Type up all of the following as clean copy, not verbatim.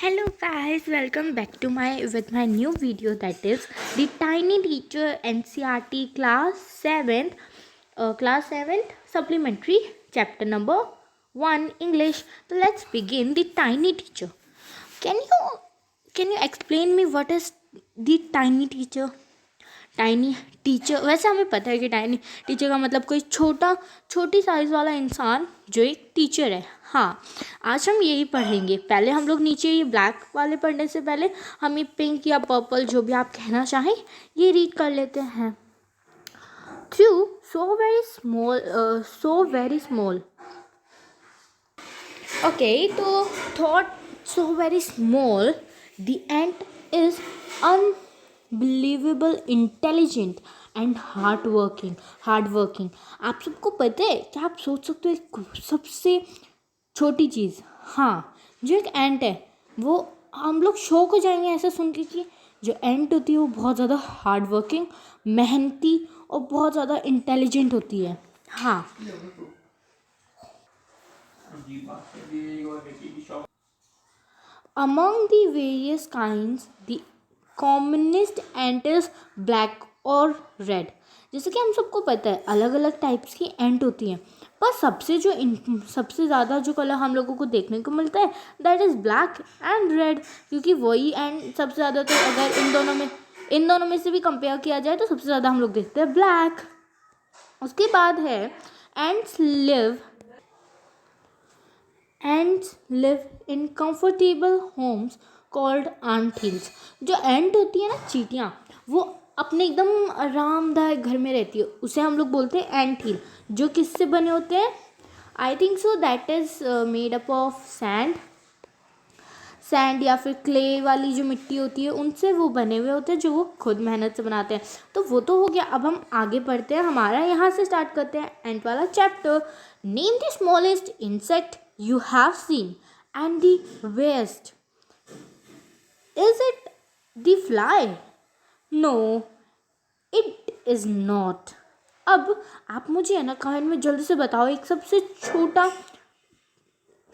Hello guys, welcome back to my new video, that is the Tiny Teacher NCRT class 7th supplementary chapter number 1 English. So let's begin. The Tiny Teacher. Can you explain me what is the Tiny Teacher? Tiny teacher, वैसे हमें पता है कि tiny teacher का मतलब कोई छोटी size वाला इंसान जो एक टीचर है. हाँ, आज हम यही पढ़ेंगे. पहले हम लोग नीचे ये ब्लैक वाले पढ़ने से पहले हम ये पिंक या पर्पल जो भी आप कहना चाहें ये रीड कर लेते हैं. Through so very small. Okay, तो thought so very small the ant is unbelievable intelligent and hard working. आप सबको पता है क्या? आप सोच सकते हो एक सबसे छोटी चीज़, हाँ, जो एक एंट है, वो हम लोग शौक हो जाएंगे ऐसा सुन के कि जो एंट होती है वो बहुत ज़्यादा हार्ड वर्किंग, मेहनती और बहुत ज़्यादा इंटेलिजेंट होती है. हाँ, among the various kinds the commonest ant is black और रेड. जैसे कि हम सबको पता है अलग अलग टाइप्स की एंट होती हैं, पर सबसे ज़्यादा जो कलर हम लोगों को देखने को मिलता है that is black and red, क्योंकि वही एंट सबसे ज़्यादा, तो अगर इन दोनों में से भी कंपेयर किया जाए तो सबसे ज़्यादा हम लोग देखते हैं ब्लैक. उसके बाद है Ants live in comfortable homes called ant hills. जो एंट होती है ना, चींटियाँ, वो अपने एकदम आरामदायक घर में रहती है, उसे हम लोग बोलते हैं एंट हिल. जो किससे बने होते हैं? I think so that is made up of sand या फिर क्ले वाली जो मिट्टी होती है उनसे वो बने हुए होते हैं, जो वो खुद मेहनत से बनाते हैं. तो वो तो हो गया. अब हम आगे बढ़ते हैं, हमारा यहाँ से स्टार्ट करते हैं एंट वाला chapter. Name the smallest insect you have seen and the waste. Is it the fly? No, it is not. अब आप मुझे है ना कमेंट में जल्दी से बताओ एक सबसे छोटा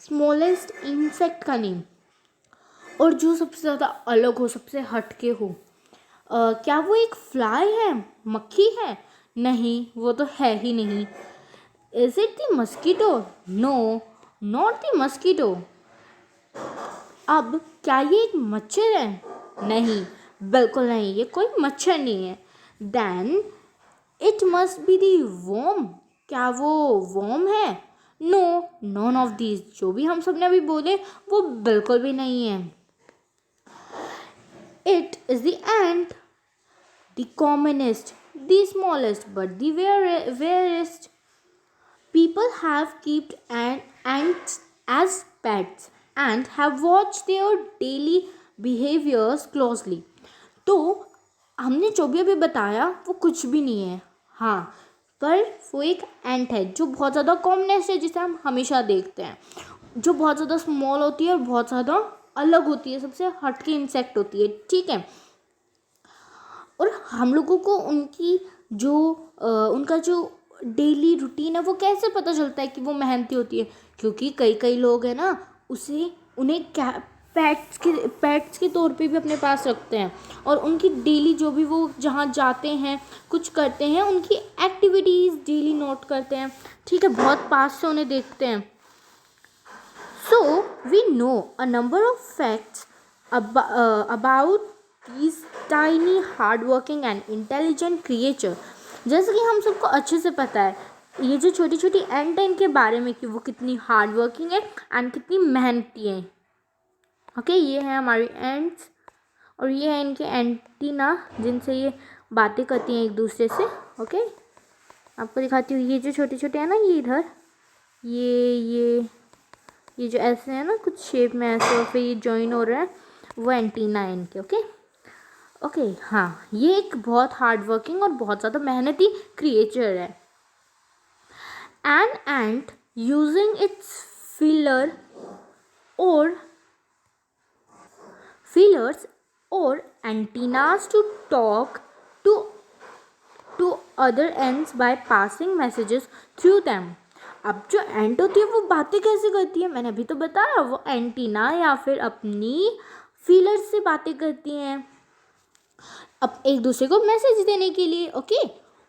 स्मॉलेस्ट इंसेक्ट का नेम, और जो सबसे ज़्यादा अलग हो, सबसे हटके हो. क्या वो एक फ्लाई है, मक्खी है? नहीं, वो तो है ही नहीं. Is it the mosquito? No, not the mosquito. अब क्या ये एक मच्छर है? नहीं, बिल्कुल नहीं, ये कोई मच्छर नहीं है. Then it must be the worm. क्या वो वॉर्म है? No, none of these. जो भी हम सब ने अभी बोले वो बिल्कुल भी नहीं है. It is the ant, the commonest, the smallest but the wariest. People have kept ants as pets and have watched their daily behaviors closely. तो हमने जो भी अभी बताया वो कुछ भी नहीं है, हाँ, पर वो एक एंट है जो बहुत ज़्यादा कॉमनेस्ट है, जिसे हम हमेशा देखते हैं, जो बहुत ज़्यादा स्मॉल होती है और बहुत ज़्यादा अलग होती है, सबसे हटके इंसेक्ट होती है. ठीक है. और हम लोगों को उनका जो डेली रूटीन है वो कैसे पता चलता है कि वो मेहनती होती है? क्योंकि कई लोग हैं ना, उन्हें पेट्स के तौर पे भी अपने पास रखते हैं, और उनकी डेली जो भी वो जहाँ जाते हैं कुछ करते हैं, उनकी एक्टिविटीज़ डेली नोट करते हैं. ठीक है, बहुत पास से उन्हें देखते हैं. So we know a number of facts about these tiny hardworking and intelligent creature. जैसे कि हम सबको अच्छे से पता है ये जो छोटी छोटी एंट है इनके बारे में कि वो कितनी हार्ड वर्किंग है एंड कितनी मेहनती हैं. ओके, ये है हमारी एंट्स और ये है इनके एंटीना जिनसे ये बातें करती हैं एक दूसरे से. ओके, आपको दिखाती हूँ. ये जो छोटे छोटे हैं ना, ये इधर ये जो ऐसे है ना, कुछ शेप में ऐसे, और फिर ये जॉइन हो रहा है, वो एंटीना है इनके. ओके, हाँ, ये एक बहुत हार्ड वर्किंग और बहुत ज़्यादा मेहनती क्रिएचर है. An ant using its feelers और antennas to talk to other ends by passing messages through them. अब जो एंट होती है वो बातें कैसे करती है, मैंने अभी तो बताया, वो एंटीना या फिर अपनी फीलर्स से बातें करती हैं अब एक दूसरे को मैसेज देने के लिए। Okay,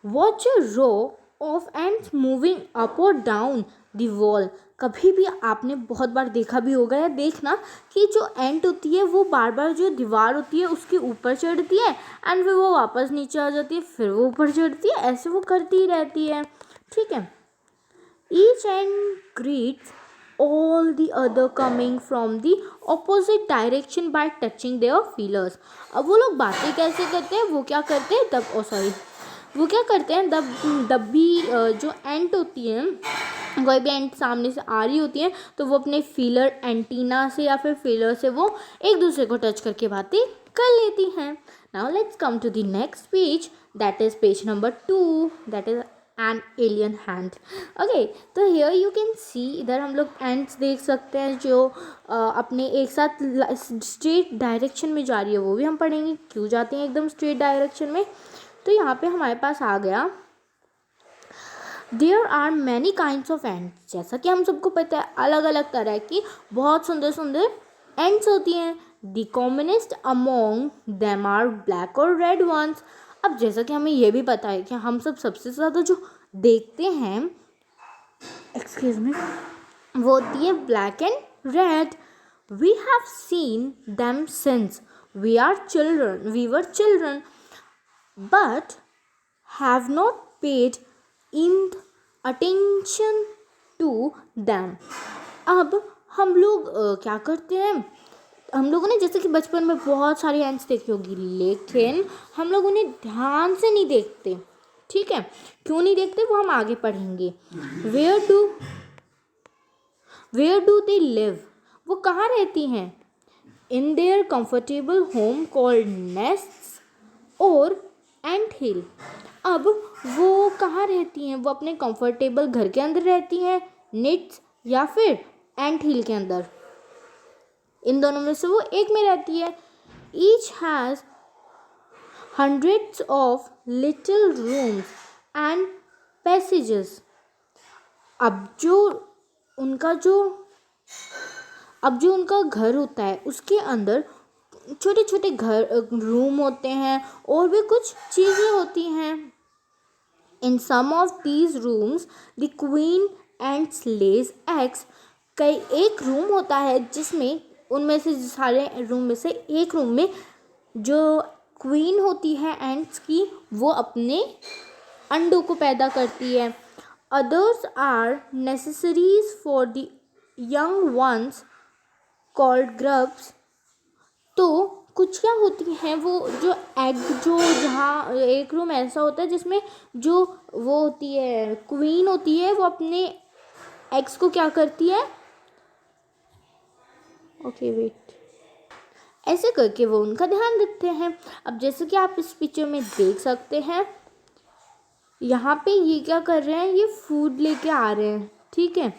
watch a row of ants moving up और डाउन द वॉल। कभी भी आपने बहुत बार देखा भी होगा या देखना कि जो एंट होती है वो बार बार जो दीवार होती है उसके ऊपर चढ़ती है एंड फिर वो वापस नीचे आ जाती है, फिर वो ऊपर चढ़ती है, ऐसे वो करती ही रहती है। ठीक है, each and greets all the other coming from the opposite direction by touching their feelers। अब वो लोग बातें कैसे करते हैं, वो क्या करते हैं तब वो क्या करते हैं जब भी जो एंट होती है, कोई भी एंट सामने से आ रही होती है तो वो अपने फीलर एंटीना से या फिर फीलर से वो एक दूसरे को टच करके बातें कर लेती हैं। Now let's come to the next page, that is page number 2, that is an alien hand. Okay, तो हियर यू कैन सी, इधर हम लोग एंट्स देख सकते हैं जो अपने एक साथ स्ट्रेट डायरेक्शन में जा रही है, वो भी हम पढ़ेंगे क्यों जाती हैं एकदम स्ट्रेट डायरेक्शन में। तो यहाँ पे हमारे पास आ गया there are many kinds of ants. जैसा कि हम सबको पता है अलग अलग तरह की बहुत सुंदर सुंदर एंट्स होती हैं। The commonest among them are black और रेड वंस। अब जैसा कि हमें यह भी पता है कि हम सबसे ज़्यादा जो देखते हैं, एक्सक्यूज मी, वो होती है black and red. We have seen them since we were children but have not paid in attention to them। अब हम लोग क्या करते हैं, हम लोगों ने जैसे कि बचपन में बहुत सारी एंट्स देखी होगी, लेकिन हम लोग उन्हें ध्यान से नहीं देखते। ठीक है, क्यों नहीं देखते वो हम आगे पढ़ेंगे। वेयर डू दे लिव, वो कहाँ रहती हैं। In their comfortable home called nests और एंट हिल। अब वो कहाँ रहती हैं, वो अपने कंफर्टेबल घर के अंदर रहती हैं, निट्स या फिर एंट हिल के अंदर, इन दोनों में से वो एक में रहती है। Each has hundreds of little rooms and passages. अब जो उनका घर होता है उसके अंदर छोटे छोटे रूम होते हैं और भी कुछ चीज़ें होती हैं। In some of these rooms the queen ants lays eggs. एक रूम होता है जिसमें उनमें से सारे रूम में से एक रूम में जो क्वीन होती है एंट्स की, वो अपने अंडों को पैदा करती है। Others are necessaries for the young ones called grubs. तो कुछ क्या होती हैं, वो जो एग, जो जहाँ एक रूम ऐसा होता है जिसमें जो वो होती है क्वीन होती है, वो अपने एग्स को क्या करती है, ओके वेट, ऐसे करके वो उनका ध्यान रखते हैं। अब जैसे कि आप इस पिक्चर में देख सकते हैं, यहाँ पे ये क्या कर रहे हैं, ये फूड लेके आ रहे हैं। ठीक है,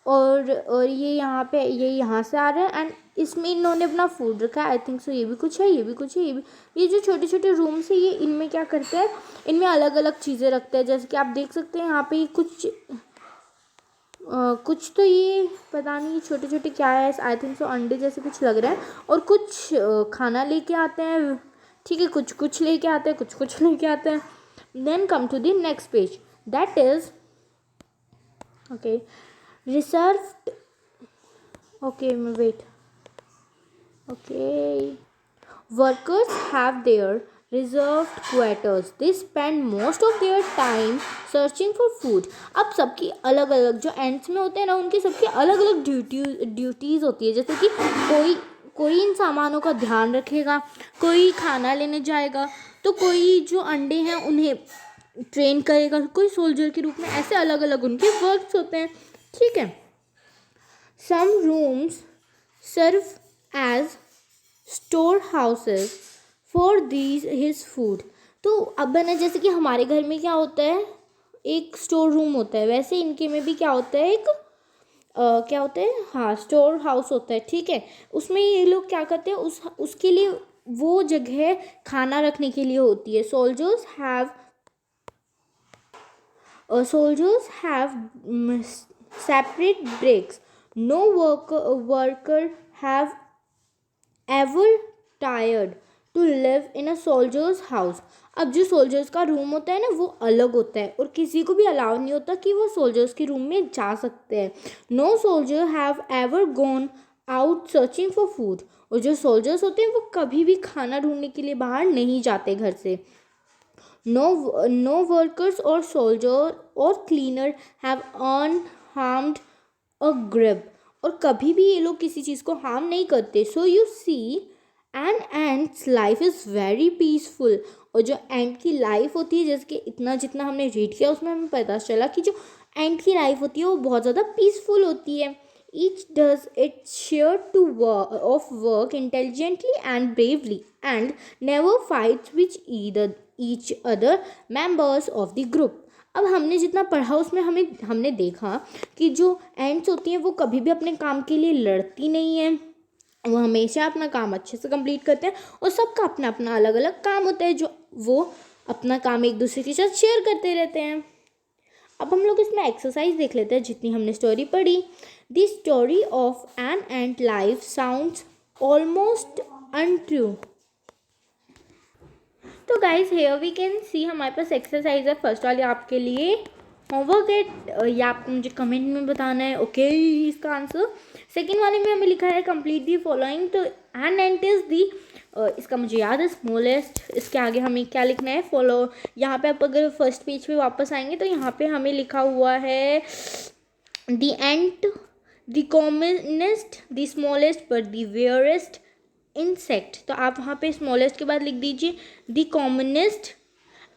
और ये यहाँ पे ये यहाँ से आ रहे हैं एंड इसमें इन्होंने अपना फूड रखा है। आई थिंक सो ये भी कुछ है, ये भी कुछ है, ये जो छोटे छोटे रूम्स है, ये इनमें क्या करते हैं, इनमें अलग अलग चीज़ें रखते हैं। जैसे कि आप देख सकते हैं यहाँ पे कुछ तो ये पता नहीं छोटे छोटे क्या है, आई थिंक सो अंडे जैसे कुछ लग रहा है, और कुछ खाना लेके आते हैं। ठीक है, कुछ लेके आते हैं, कुछ लेके आते हैं। Then come to the next page, that is okay reserved, okay wait, okay, workers have their reserved quarters, they spend most of their time searching for food। अब सबकी अलग अलग जो एंड्स में होते हैं ना, उनकी सबकी अलग अलग ड्यूटीज़ होती है। जैसे कि कोई इन सामानों का ध्यान रखेगा, कोई खाना लेने जाएगा, तो कोई जो अंडे हैं उन्हें ट्रेन करेगा, कोई सोल्जर के रूप में, ऐसे अलग अलग उनके वर्क्स होते हैं। ठीक है, some rooms serve as storehouses for his food। तो अब है ना, जैसे कि हमारे घर में क्या होता है, एक स्टोर रूम होता है, वैसे इनके में भी क्या होता है, एक क्या होता है, हाँ, स्टोर हाउस होता है। ठीक है, उसमें ये लोग क्या करते हैं, उसके लिए वो जगह खाना रखने के लिए होती है। Soldiers have Soldiers have separate breaks. No worker have ever tired to live in a soldier's house. अब जो सोल्जर्स का रूम होता है ना वो अलग होता है और किसी को भी अलाउ नहीं होता कि वो सोल्जर्स के रूम में जा सकते हैं. No soldier have ever gone out searching for food. और जो सोल्जर्स होते हैं वो कभी भी खाना ढूंढने के लिए बाहर नहीं जाते घर से. No workers or soldier or cleaner have unharmed a grip. और कभी भी ये लोग किसी चीज़ को हार्म नहीं करते. So you see an ant's life is very peaceful. और जो एंट की लाइफ होती है, जैसे कि इतना जितना हमने रीड किया उसमें हमें पता चला कि जो एंट की लाइफ होती है वो बहुत ज़्यादा पीसफुल होती है. Each does its share of work intelligently and bravely and never fights with each other members of the group. अब हमने जितना पढ़ा उसमें हमने देखा कि जो एंट्स होती हैं वो कभी भी अपने काम के लिए लड़ती नहीं है. वो हमेशा अपना काम अच्छे से कंप्लीट करते हैं और सबका अपना अपना अलग अलग काम होता है जो वो अपना काम एक दूसरे के साथ शेयर करते रहते हैं. अब हम लोग इसमें एक्सरसाइज देख लेते हैं जितनी हमने स्टोरी पढ़ी. The story of an ant life sounds almost untrue. तो guys here we can see हमारे पास एक्सरसाइज है. फर्स्ट वाली आपके लिए होमवर्क है या आपको मुझे कमेंट में बताना है ओके इसका आंसर. सेकेंड वाले में हमें लिखा है कंप्लीट दी फॉलोइंग. तो एन एंट इज दी इसका मुझे याद है स्मॉलेस्ट. इसके आगे हमें क्या लिखना है फॉलो. यहाँ पे आप अगर फर्स्ट पेज पे वापस आएंगे तो यहाँ पे हमें लिखा हुआ है the ant the commonest the smallest but the wariest insect. तो आप वहाँ पे स्मॉलेस्ट के बाद लिख दीजिए the commonest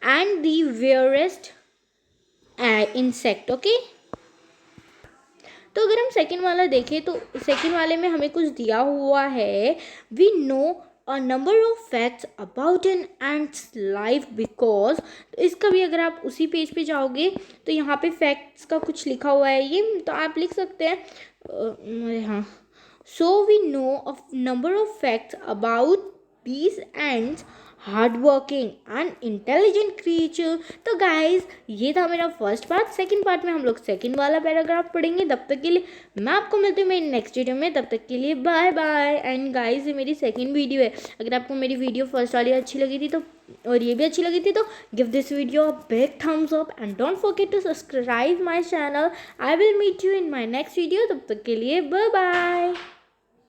and the wariest insect. Okay. तो अगर हम सेकेंड वाला देखें तो सेकेंड वाले में हमें कुछ दिया हुआ है. We know a number of facts about an ant's life because. तो इसका भी अगर आप उसी पेज पे जाओगे तो यहाँ पे फैक्ट्स का कुछ लिखा हुआ है ये तो आप लिख सकते हैं. हाँ. So we know a number of facts about these ants hard working and intelligent creature. तो गाइज ये था मेरा फर्स्ट पार्ट. सेकंड पार्ट में हम लोग सेकंड वाला पैराग्राफ पढ़ेंगे. तब तक के लिए मैं आपको मिलती हूँ मेरी नेक्स्ट वीडियो में. तब तक के लिए बाय बाय. एंड गाइज ये मेरी सेकंड वीडियो है. अगर आपको मेरी वीडियो फर्स्ट वाली अच्छी लगी थी तो और ये भी अच्छी लगी थी तो give this video a big thumbs up and don't forget to subscribe my channel. I will meet you in my next video. तब तक के लिए बाय बाय.